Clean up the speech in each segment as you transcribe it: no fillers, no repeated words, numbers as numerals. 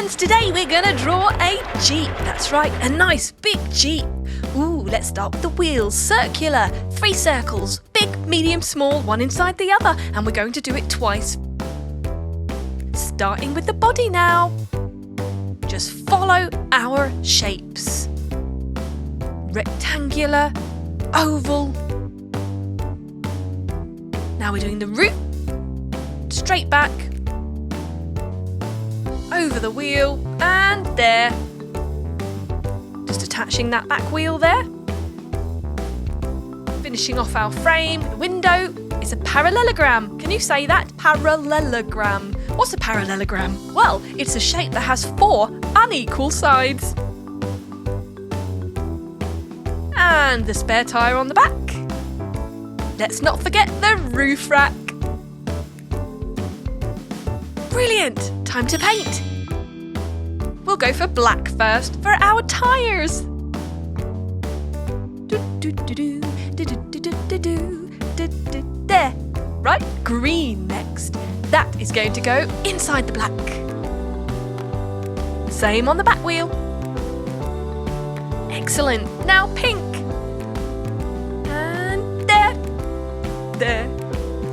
friends, today we're gonna draw a Jeep. That's right, a nice big Jeep. Ooh, let's start with the wheels. Circular, 3 circles, big, medium, small, one inside the other, and we're going to do it twice. Starting with the body now. Just follow our shapes. Rectangular, oval. Now we're doing the roof. Straight back. Over the wheel, and there. Just attaching that back wheel there. Finishing off our frame. The window is a parallelogram. Can you say that? Parallelogram. What's a parallelogram? Well, it's a shape that has 4 unequal sides. And the spare tyre on the back. Let's not forget the roof rack. Brilliant! Time to paint. We'll go for black first for our tyres. There. Right, green next. That is going to go inside the black. Same on the back wheel. Excellent. Now pink. And there. There.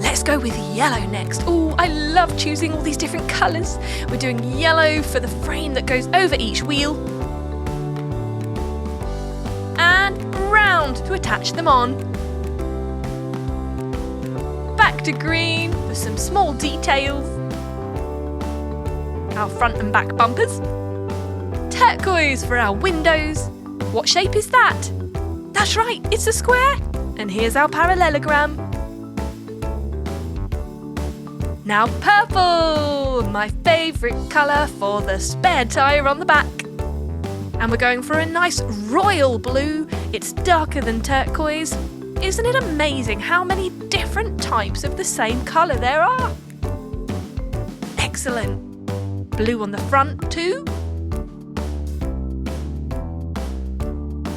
Let's go with yellow next. Oh, I love choosing all these different colours. We're doing yellow for the frame that goes over each wheel. And brown to attach them on. Back to green for some small details. Our front and back bumpers. Turquoise for our windows. What shape is that? That's right, it's a square. And here's our parallelogram. Now purple, my favourite colour for the spare tyre on the back. And we're going for a nice royal blue. It's darker than turquoise. Isn't it amazing how many different types of the same colour there are? Excellent. Blue on the front too.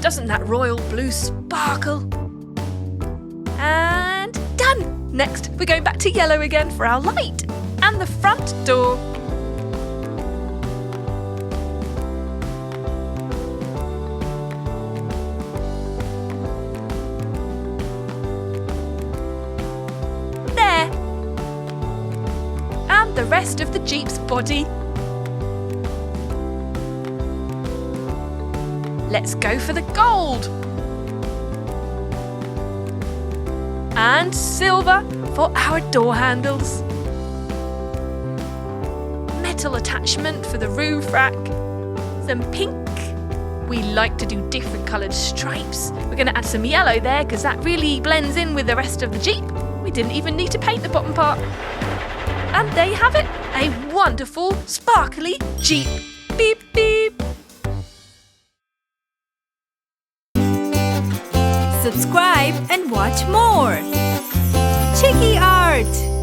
Doesn't that royal blue sparkle? And done! Next, we're going back to yellow again for our light and the front door. There. And the rest of the Jeep's body. Let's go for the gold. And silver for our door handles. Metal attachment for the roof rack. Some pink. We like to do different coloured stripes. We're going to add some yellow there because that really blends in with the rest of the Jeep. We didn't even need to paint the bottom part. And there you have it, a wonderful, sparkly Jeep. Beep, beep. Subscribe and watch more. Chiki Art!